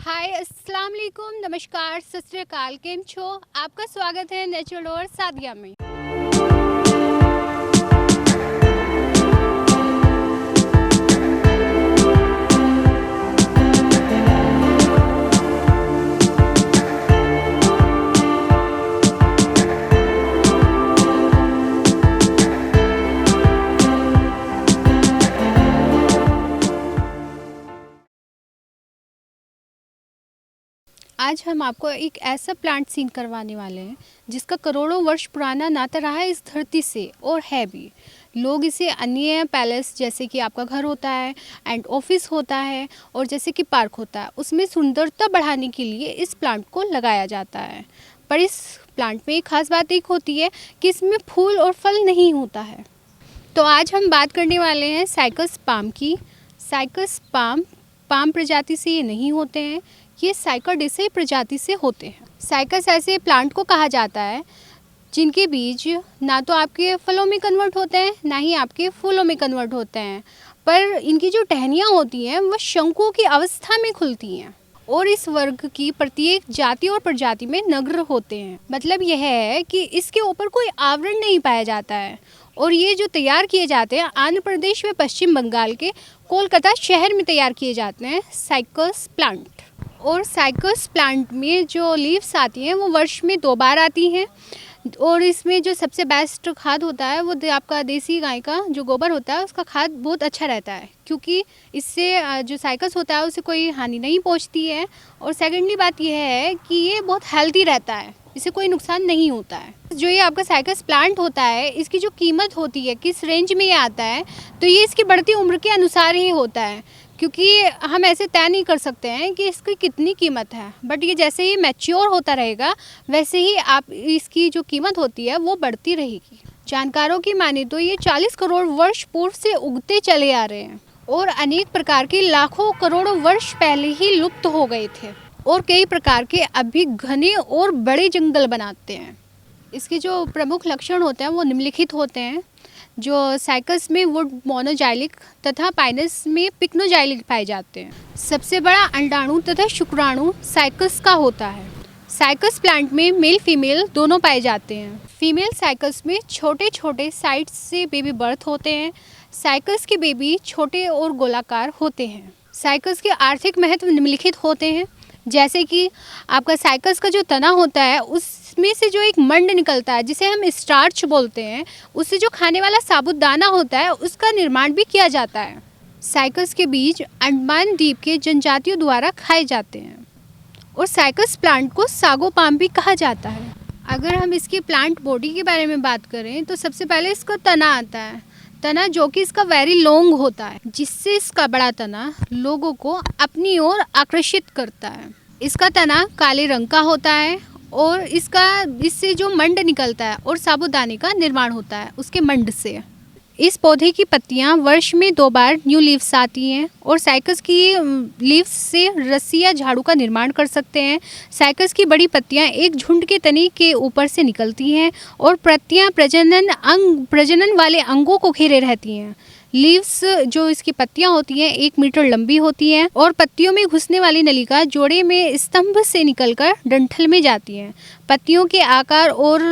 हाय अस्सलाम वालेकुम, नमस्कार, सत श्री अकाल। केम छो? आपका स्वागत है नेचुरल और सादिया में। आज हम आपको एक ऐसा प्लांट सीन करवाने वाले हैं जिसका करोड़ों वर्ष पुराना नाता रहा है इस धरती से और है भी। लोग इसे अन्य पैलेस जैसे कि आपका घर होता है एंड ऑफिस होता है और जैसे कि पार्क होता है उसमें सुंदरता बढ़ाने के लिए इस प्लांट को लगाया जाता है। पर इस प्लांट में एक खास बात एक होती है कि इसमें फूल और फल नहीं होता है। तो आज हम बात करने वाले हैं साइकस पाम की। साइकस पाम प्रजाति से ये नहीं होते हैं, ये साइकाडेसी प्रजाति से होते हैं। साइकस ऐसे प्लांट को कहा जाता है जिनके बीज ना तो आपके फलों में कन्वर्ट होते हैं ना ही आपके फूलों में कन्वर्ट होते हैं, पर इनकी जो टहनियाँ होती हैं वह शंकुओं की अवस्था में खुलती हैं और इस वर्ग की प्रत्येक जाति और प्रजाति में नग्र होते हैं। मतलब यह है कि इसके ऊपर कोई आवरण नहीं पाया जाता है और ये जो तैयार किए जाते हैं आंध्र प्रदेश व पश्चिम बंगाल के कोलकाता शहर में तैयार किए जाते हैं साइकस प्लांट। और साइकस प्लांट में जो लीव्स आती हैं वो वर्ष में 2 बार आती हैं और इसमें जो सबसे बेस्ट खाद होता है वो आपका देसी गाय का जो गोबर होता है उसका खाद बहुत अच्छा रहता है, क्योंकि इससे जो साइकस होता है उसे कोई हानि नहीं पहुंचती है। और सेकेंडली बात यह है कि ये बहुत हेल्दी रहता है, इसे कोई नुकसान नहीं होता है। जो ये आपका साइकस प्लांट होता है इसकी जो कीमत होती है किस रेंज में ये आता है, तो ये इसकी बढ़ती उम्र के अनुसार ही होता है, क्योंकि हम ऐसे तय नहीं कर सकते हैं कि इसकी कितनी कीमत है। बट ये जैसे ही मैच्योर होता रहेगा वैसे ही आप इसकी जो कीमत होती है वो बढ़ती रहेगी। जानकारों की माने तो ये 40 करोड़ वर्ष पूर्व से उगते चले आ रहे हैं और अनेक प्रकार के लाखों करोड़ों वर्ष पहले ही लुप्त हो गए थे और कई प्रकार के अभी घने और बड़े जंगल बनाते हैं। इसके जो प्रमुख लक्षण होते हैं वो निम्नलिखित होते हैं। जो साइकस में वुड मोनोजाइलिक तथा पाइनस में पिक्नोजाइलिक पाए जाते हैं। सबसे बड़ा अंडाणु तथा शुक्राणु साइकस का होता है। साइकस प्लांट में मेल फीमेल दोनों पाए जाते हैं। फीमेल साइकस में छोटे छोटे साइड्स से बेबी बर्थ होते हैं। साइकस के बेबी छोटे और गोलाकार होते हैं। साइकस के आर्थिक महत्व निम्नलिखित होते हैं, जैसे कि आपका साइकस का जो तना होता है उसमें से जो एक मंड निकलता है जिसे हम स्टार्च बोलते हैं, उससे जो खाने वाला साबुदाना होता है उसका निर्माण भी किया जाता है। साइकस के बीज अंडमान द्वीप के जनजातियों द्वारा खाए जाते हैं और साइकस प्लांट को सागो पाम भी कहा जाता है। अगर हम इसकी प्लांट बॉडी के बारे में बात करें तो सबसे पहले इसका तना आता है। तना जो कि इसका वेरी लॉन्ग होता है, जिससे इसका बड़ा तना लोगों को अपनी ओर आकर्षित करता है। इसका तना काले रंग का होता है और इससे जो मंड निकलता है और साबुदाने का निर्माण होता है उसके मंड से। इस पौधे की पत्तियां वर्ष में 2 बार न्यू लीव्स आती हैं और साइकस की लीव्स से रस्सी या झाड़ू का निर्माण कर सकते हैं। साइकस की बड़ी पत्तियां एक झुंड के तने के ऊपर से निकलती हैं और पत्तियां प्रजनन वाले अंगों को घेरे रहती हैं। लीव्स जो इसकी पत्तियां होती हैं 1 मीटर लंबी होती हैं और पत्तियों में घुसने वाली नलिका जोड़े में स्तंभ से निकलकर डंठल में जाती हैं। पत्तियों के आकार और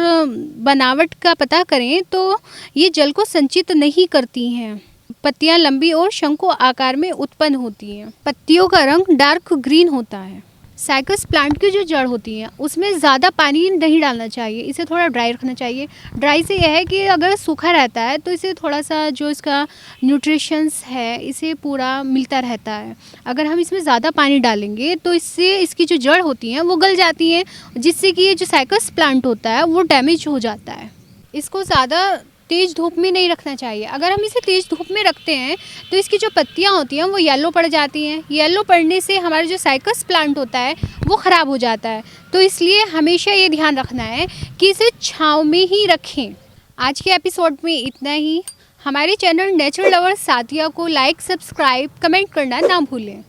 बनावट का पता करें तो ये जल को संचित नहीं करती हैं। पत्तियां लंबी और शंकु आकार में उत्पन्न होती हैं। पत्तियों का रंग डार्क ग्रीन होता है। साइकस प्लांट की जो जड़ होती है उसमें ज़्यादा पानी नहीं डालना चाहिए, इसे थोड़ा ड्राई रखना चाहिए। ड्राई से यह है कि अगर सूखा रहता है तो इसे थोड़ा सा जो इसका न्यूट्रिशंस है इसे पूरा मिलता रहता है। अगर हम इसमें ज़्यादा पानी डालेंगे तो इससे इसकी जो जड़ होती हैं वो गल जाती हैं, जिससे कि ये जो साइकस प्लांट होता है वो डैमेज हो जाता है। इसको ज़्यादा तेज़ धूप में नहीं रखना चाहिए। अगर हम इसे तेज़ धूप में रखते हैं तो इसकी जो पत्तियां होती हैं वो येलो पड़ जाती हैं। येलो पड़ने से हमारा जो साइकस प्लांट होता है वो ख़राब हो जाता है। तो इसलिए हमेशा ये ध्यान रखना है कि इसे छाँव में ही रखें। आज के एपिसोड में इतना ही। हमारे चैनल नेचुरल लवर सादिया को लाइक, सब्सक्राइब, कमेंट करना ना भूलें।